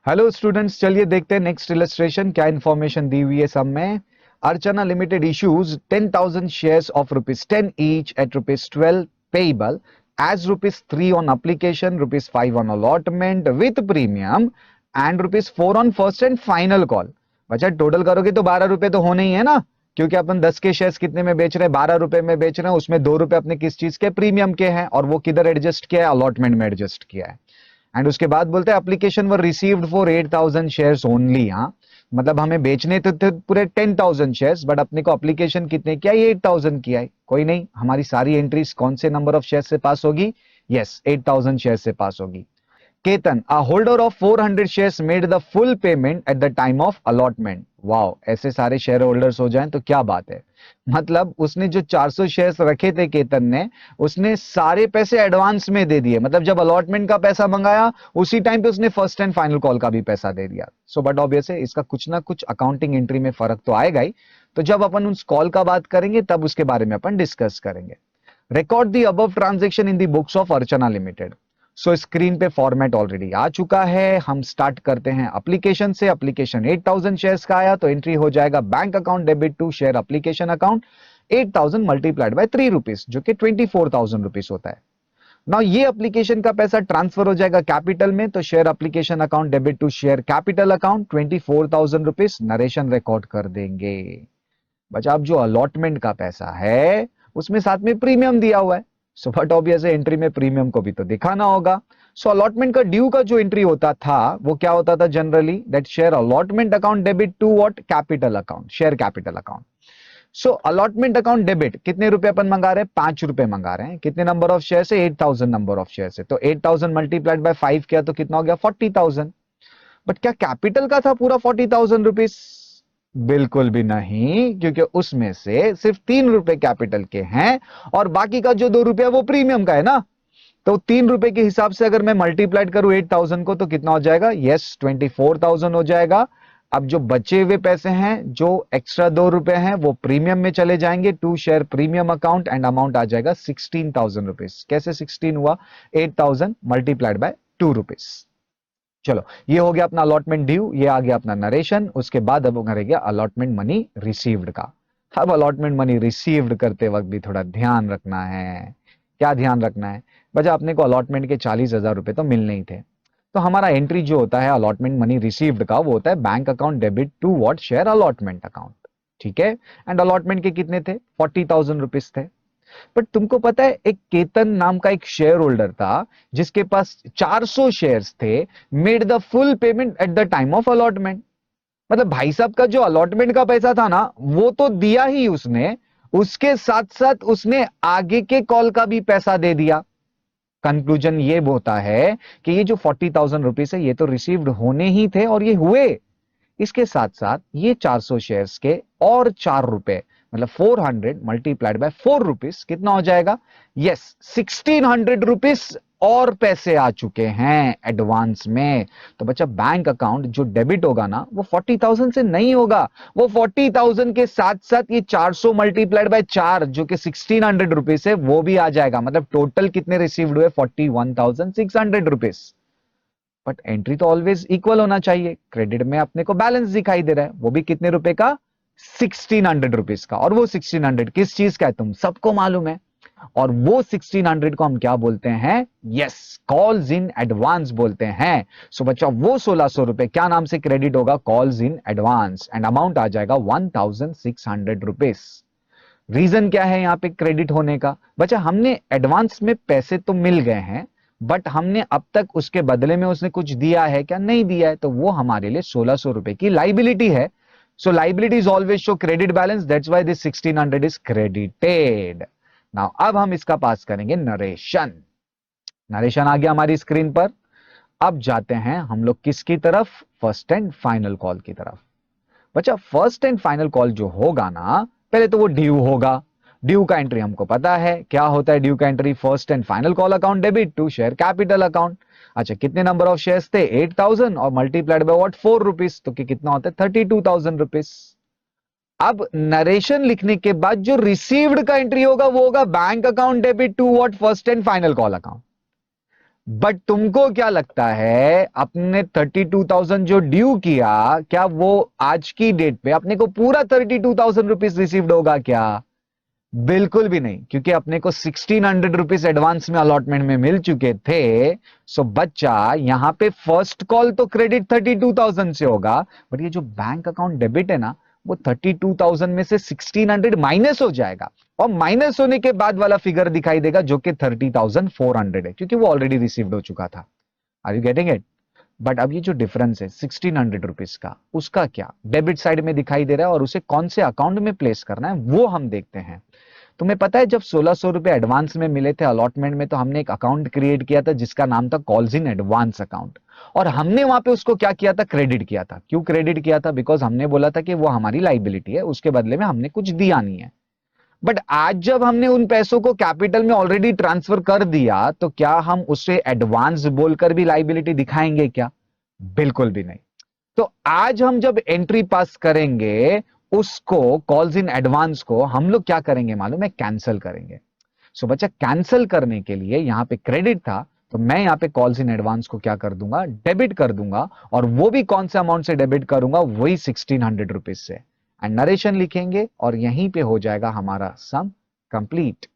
Hello students, चलिए देखते हैं नेक्स्ट इलस्ट्रेशन क्या इंफॉर्मेशन दी हुई है सब में। Archana limited issues 10,000 shares of ₹10 each at ₹12 payable as ₹3 on application, ₹5 on allotment with premium and ₹4 on first and final call. बच्चा टोटल करोगे तो ₹12 तो होने ही है ना, क्योंकि अपन 10 के शेयर्स कितने में बेच रहे हैं, ₹12 में बेच रहे हैं। उसमें ₹2 अपने किस चीज के, प्रीमियम के हैं, और वो किधर एडजस्ट किया है, अलॉटमेंट में एडजस्ट किया है। एंड उसके बाद बोलते हैं application were received for 8,000 shares only. हाँ, मतलब हमें बेचने तो थे पूरे 10,000 शेयर्स, बट अपने को एप्लीकेशन कितने किया, 8,000 किया है। कोई नहीं, हमारी सारी एंट्रीज कौन से नंबर ऑफ शेयर से पास होगी? यस, 8,000 शेयर से पास होगी। Ketan, a holder of 400 shares made the full payment at the time of allotment। Wow, ऐसे सारे शेयर होल्डर्स हो जाएं तो क्या बात है। मतलब उसने जो 400 शेयर्स रखे थे केतन ने, उसने सारे पैसे एडवांस में दे दिए। मतलब जब अलॉटमेंट का पैसा मंगाया उसी टाइम पे उसने फर्स्ट एंड फाइनल कॉल का भी पैसा दे दिया। सो बट ऑब्वियस है, इसका कुछ ना कुछ अकाउंटिंग एंट्री में फर्क तो आएगा ही। तो जब अपन उस कॉल का बात करेंगे तब उसके बारे में अपन डिस्कस करेंगे। Record the above transaction in the books of Archana limited. So screen पे फॉर्मेट ऑलरेडी आ चुका है। हम स्टार्ट करते हैं एप्लीकेशन से। एप्लीकेशन 8,000 शेयर्स का आया तो एंट्री हो जाएगा bank account debit to share application account 8,000 multiplied by ₹3, जो कि 24,000 रुपीज होता है। ना ये एप्लीकेशन का पैसा ट्रांसफर हो जाएगा कैपिटल में, तो share application account debit to share capital account 24,000 rupees narration record कर देंगे। बचा अब जो अलॉटमेंट का पैसा है उसमें साथ में प्रीमियम दिया हुआ है। सो बट ऑब्वियस एंट्री में प्रीमियम को भी तो दिखाना होगा। सो अलॉटमेंट का ड्यू का जो एंट्री होता था वो क्या होता था generally, that share allotment account debit to what, capital account, share capital account. So allotment account debit कितने रुपए अपन मंगा रहे हैं, ₹5 मंगा रहे हैं। कितने नंबर ऑफ शेयर से, 8,000 नंबर ऑफ शेयर से। तो 8,000 मल्टीप्लाइड बाय 5 किया तो कितना हो गया, 40,000। बट क्या कैपिटल का था पूरा ₹40,000? बिल्कुल भी नहीं, क्योंकि उसमें से सिर्फ ₹3 कैपिटल के हैं और बाकी का जो ₹2 वो प्रीमियम का है ना। तो ₹3 के हिसाब से अगर मैं मल्टीप्लाइड करूं 8,000 को तो कितना हो जाएगा, यस 24,000 हो जाएगा। अब जो बचे हुए पैसे हैं, जो एक्स्ट्रा ₹2 हैं, वो प्रीमियम में चले जाएंगे to share premium account and amount आ जाएगा 16,000 रुपीज। कैसे 16 हुआ, 8,000 मल्टीप्लाइड बाय ₹2। चलो, ये हो गया अपना अलॉटमेंट ड्यू, ये आ गया अपना नरेशन। उसके बाद अब करेंगे अलॉटमेंट मनी रिसीव्ड का। अब अलॉटमेंट मनी रिसीव्ड करते वक्त भी थोड़ा ध्यान रखना है। क्या ध्यान रखना है बचा, अपने को अलॉटमेंट के 40,000 रुपए तो मिलने ही थे। तो हमारा एंट्री जो होता है अलॉटमेंट मनी रिसीव्ड का, वो होता है bank account debit to what, share allotment account. ठीक है, एंड अलॉटमेंट के कितने थे, 40,000 रुपीज थे। बट तुमको पता है एक केतन नाम का एक शेयर होल्डर था जिसके पास 400 शेयर्स थे, made the full payment at the time of allotment. मतलब भाई साहब का जो अलॉटमेंट का पैसा था ना वो तो दिया ही उसने, उसके साथ साथ उसने आगे के कॉल का भी पैसा दे दिया। कंक्लूजन ये होता है कि ये जो 40,000 रुपीज है ये तो रिसीव्ड होने ही थे और ये हुए। इसके साथ साथ ये 400 शेयर्स के और ₹4, मतलब 400 मल्टीप्लाइड बाय ₹4 कितना हो जाएगा, यस 1600 रुपीज और पैसे आ चुके हैं एडवांस में। तो बच्चा बैंक अकाउंट जो डेबिट होगा ना वो 40,000 से नहीं होगा, वो 40,000 के साथ साथ ये 400 मल्टीप्लाइड बाय 4 जो कि 1600 रुपीज है वो भी आ जाएगा। मतलब टोटल कितने रिसीव्ड हुए, 41,600 रुपीज। बट एंट्री तो ऑलवेज इक्वल होना चाहिए। क्रेडिट में अपने को बैलेंस दिखाई दे रहा है, वो भी कितने रुपए का, 1600 रुपीज का। और वो 1600 किस चीज का है तुम सबको मालूम है। और वो 1600 को हम क्या बोलते हैं, यस कॉल्स इन एडवांस बोलते हैं। सो बच्चा वो 1,600 रुपए क्या नाम से क्रेडिट होगा, calls in advance, and amount आ जाएगा 1,600 रुपीज। रीजन क्या है यहां पे क्रेडिट होने का, बच्चा हमने एडवांस में पैसे तो मिल गए हैं, बट हमने अब तक उसके बदले में उसने कुछ दिया है क्या, नहीं दिया है, तो वो हमारे लिए 1,600 रुपए की लाइबिलिटी है। सो liability is always show credit balance, that's why this 1600 is credited. Now अब हम इसका पास करेंगे नरेशन। नरेशन आ गया हमारी स्क्रीन पर। अब जाते हैं हम लोग किसकी तरफ, फर्स्ट एंड फाइनल कॉल की तरफ। बच्चा फर्स्ट एंड फाइनल कॉल जो होगा ना, पहले तो वो ड्यू होगा। ड्यू का एंट्री हमको पता है क्या होता है, ड्यू का entry first and final call account debit to share capital account. अच्छा, कितने नंबर ऑफ शेयर्स थे, 8,000 और मल्टीप्लाइड बाय व्हाट, ₹4, तो कितना होता है, 32,000 रुपीज। अब नरेशन लिखने के बाद जो रिसीव्ड का एंट्री होगा वो होगा bank account debit to what, first and final call account. But तुमको क्या लगता है, अपने 32,000 जो ड्यू किया, क्या वो आज की डेट पे अपने को पूरा 32,000 रुपीज रिसीव्ड होगा क्या? बिल्कुल भी नहीं, क्योंकि अपने को 1,600 रुपीज एडवांस में अलॉटमेंट में मिल चुके थे। सो बच्चा, यहां पे फर्स्ट कॉल तो क्रेडिट 32,000 से होगा, बट ये जो बैंक अकाउंट डेबिट है ना, वो 32,000 में से 1,600 माइनस हो जाएगा, और माइनस होने के बाद वाला फिगर दिखाई देगा जो कि 30,400 है, क्योंकि वो ऑलरेडी रिसीव्ड हो चुका था। Are you getting it? But अब ये जो डिफरेंस है 1,600 रुपीज का, उसका क्या डेबिट साइड में दिखाई दे रहा है, और उसे कौन से अकाउंट में प्लेस करना है वो हम देखते हैं। तुम्हें पता है, जब 1,600 रुपए एडवांस में मिले थे अलॉटमेंट में, तो हमने एक अकाउंट क्रिएट किया था जिसका नाम था कॉल्स इन एडवांस अकाउंट, और हमने वहां पे उसको क्या किया था, क्रेडिट किया था। क्यों क्रेडिट किया था? बिकॉज हमने बोला था कि वो हमारी लाइबिलिटी है, उसके बदले में हमने कुछ दिया नहीं है। बट आज जब हमने उन पैसों को कैपिटल में ऑलरेडी ट्रांसफर कर दिया, तो क्या हम उसे एडवांस बोलकर भी लाइबिलिटी दिखाएंगे क्या? बिल्कुल भी नहीं। तो आज हम जब एंट्री पास करेंगे, उसको कॉल्स इन एडवांस को हम लोग क्या करेंगे मालूम है? कैंसिल करेंगे। सो बच्चा, कैंसिल करने के लिए यहां पे क्रेडिट था, तो मैं यहां पे कॉल्स इन एडवांस को क्या कर दूंगा, डेबिट कर दूंगा। और वो भी कौन से अमाउंट से डेबिट करूंगा? वही 1,600 रुपीज से। एंड नरेशन लिखेंगे और यहीं पे हो जाएगा हमारा सम कंप्लीट।